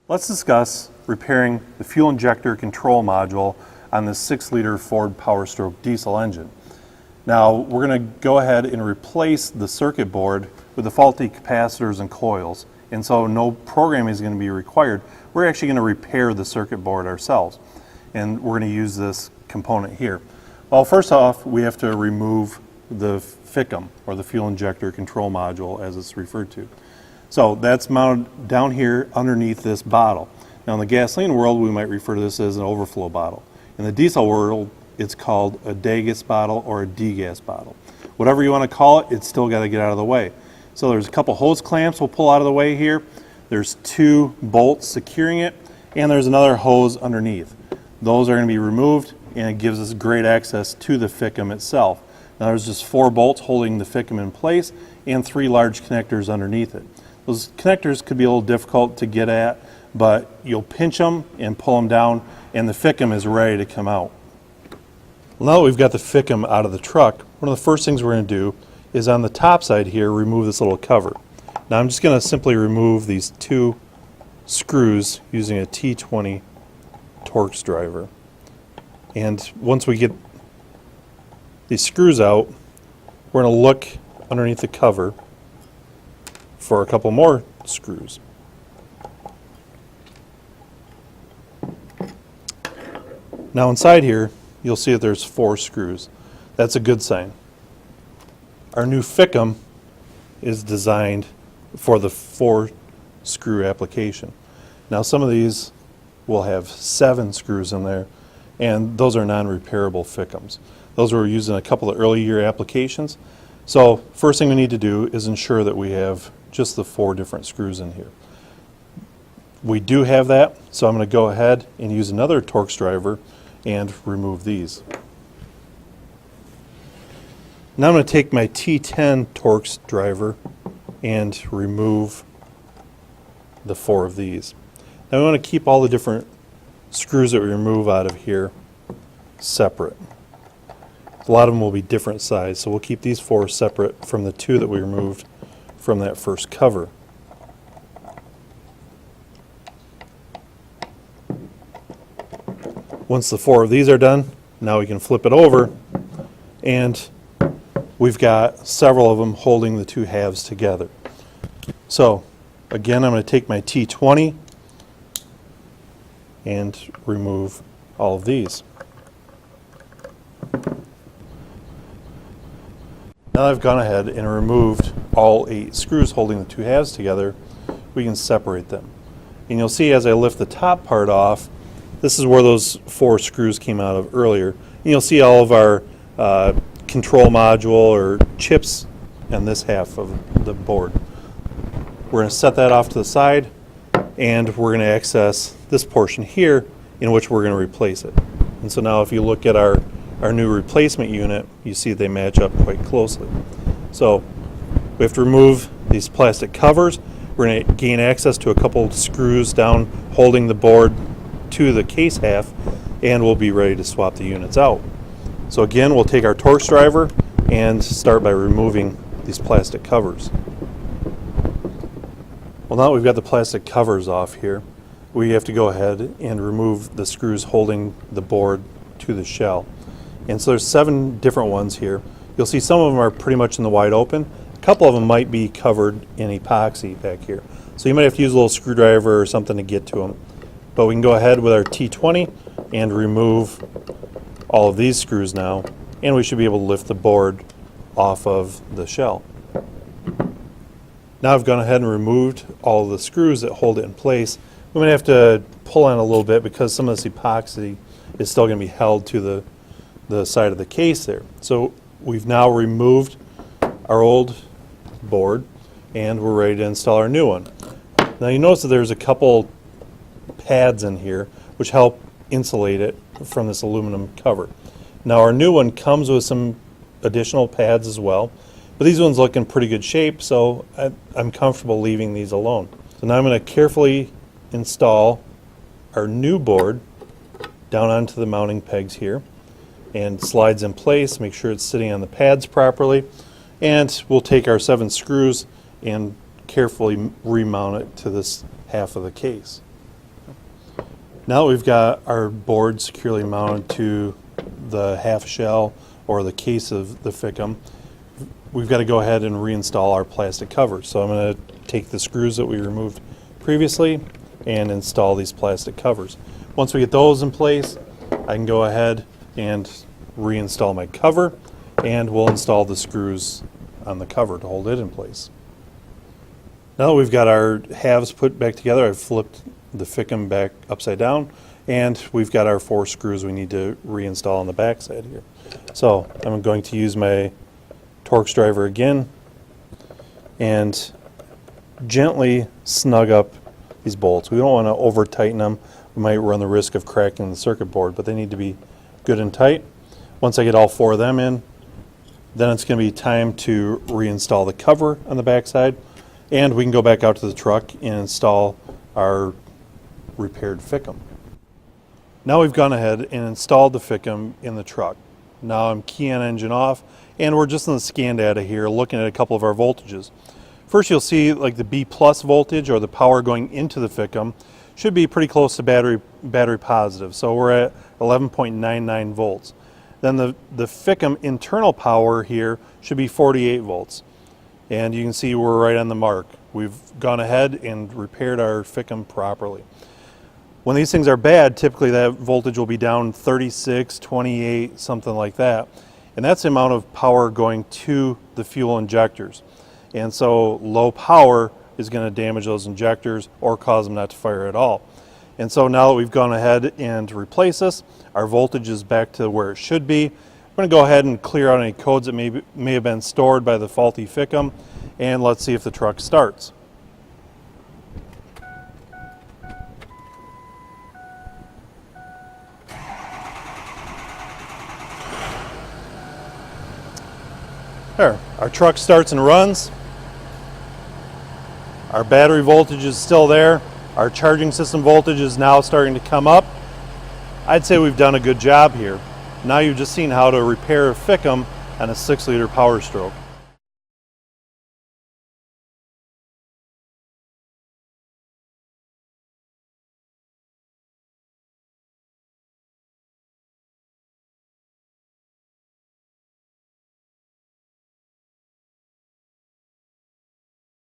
Let's discuss repairing the fuel injector control module on this 6-liter Ford Powerstroke diesel engine. Now we're going to go ahead and replace the circuit board with the faulty capacitors and coils, and so no programming is going to be required. We're actually going to repair the circuit board ourselves, and we're going to use this component here. Well, first off, we have to remove the FICM, or the fuel injector control module as it's referred to. So that's mounted down here underneath this bottle. Now in the gasoline world, we might refer to this as an overflow bottle. In the diesel world, it's called a degas bottle or a degas bottle. Whatever you want to call it, it's still got to get out of the way. So there's a couple hose clamps we'll pull out of the way here. There's 2 bolts securing it, and there's another hose underneath. Those are going to be removed, and it gives us great access to the FICM itself. Now there's just 4 bolts holding the FICM in place and 3 large connectors underneath it. Those connectors could be a little difficult to get at, but you'll pinch them and pull them down, and the FICM is ready to come out. Well, now that we've got the FICM out of the truck, one of the first things we're going to do is on the top side here, remove this little cover. Now I'm just going to simply remove these 2 screws using a T20 Torx driver. And once we get these screws out, we're going to look underneath the cover for a couple more screws. Now inside here, you'll see that there's 4 screws. That's a good sign. Our new FICM is designed for the 4 screw application. Now some of these will have 7 screws in there, and those are non-repairable FICMs. Those were used in a couple of early year applications. So first thing we need to do is ensure that we have just the 4 different screws in here. We do have that, so I'm going to go ahead and use another Torx driver and remove these. Now I'm going to take my T10 Torx driver and remove the 4 of these. Now we want to keep all the different screws that we remove out of here separate. A lot of them will be different size, so we'll keep these 4 separate from the 2 that we removed from that first cover. Once the 4 of these are done, now we can flip it over, and we've got several of them holding the 2 halves together. So again, I'm going to take my T20 and remove all of these. Now I've gone ahead and removed all 8 screws holding the 2 halves together, we can separate them. And you'll see as I lift the top part off, this is where those 4 screws came out of earlier. And you'll see all of our control module or chips in this half of the board. We're going to set that off to the side, and we're going to access this portion here in which we're going to replace it. And so now if you look at our new replacement unit, you see they match up quite closely. So we have to remove these plastic covers. We're going to gain access to a couple screws down holding the board to the case half, and we'll be ready to swap the units out. So again, we'll take our Torx driver and start by removing these plastic covers. Well, now that we've got the plastic covers off here, we have to go ahead and remove the screws holding the board to the shell. And so there's 7 different ones here. You'll see some of them are pretty much in the wide open. A couple of them might be covered in epoxy back here. So you might have to use a little screwdriver or something to get to them. But we can go ahead with our T20 and remove all of these screws now, and we should be able to lift the board off of the shell. Now I've gone ahead and removed all of the screws that hold it in place. We might have to pull on a little bit because some of this epoxy is still going to be held to the side of the case there. So we've now removed our old board, and we're ready to install our new one. Now you notice that there's a couple pads in here which help insulate it from this aluminum cover. Now our new one comes with some additional pads as well, but these ones look in pretty good shape, so I'm comfortable leaving these alone. So now I'm going to carefully install our new board down onto the mounting pegs here, and slides in place, make sure it's sitting on the pads properly, and we'll take our 7 screws and carefully remount it to this half of the case. Now that we've got our board securely mounted to the half shell or the case of the FICM, we've got to go ahead and reinstall our plastic covers. So I'm going to take the screws that we removed previously and install these plastic covers. Once we get those in place, I can go ahead and reinstall my cover, and we'll install the screws on the cover to hold it in place. Now that we've got our halves put back together, I've flipped the FICM back upside down, and we've got our 4 screws we need to reinstall on the back side here. So I'm going to use my Torx driver again and gently snug up these bolts. We don't want to over tighten them. We might run the risk of cracking the circuit board, but they need to be good and tight. Once I get all 4 of them in, then it's going to be time to reinstall the cover on the back side, and we can go back out to the truck and install our repaired FICM. Now we've gone ahead and installed the FICM in the truck. Now I'm keying engine off, and we're just in the scan data here looking at a couple of our voltages. First, you'll see like the B+ voltage, or the power going into the FICM, should be pretty close to battery positive. So we're at 11.99 volts. Then the FICM internal power here should be 48 volts. And you can see we're right on the mark. We've gone ahead and repaired our FICM properly. When these things are bad, typically that voltage will be down 36, 28, something like that. And that's the amount of power going to the fuel injectors. And so low power is going to damage those injectors or cause them not to fire at all. And so now that we've gone ahead and replaced this, our voltage is back to where it should be. We're going to go ahead and clear out any codes that may have been stored by the faulty FICM, and let's see if the truck starts. There, our truck starts and runs. Our battery voltage is still there. Our charging system voltage is now starting to come up. I'd say we've done a good job here. Now you've just seen how to repair a FICM on a 6-liter Powerstroke.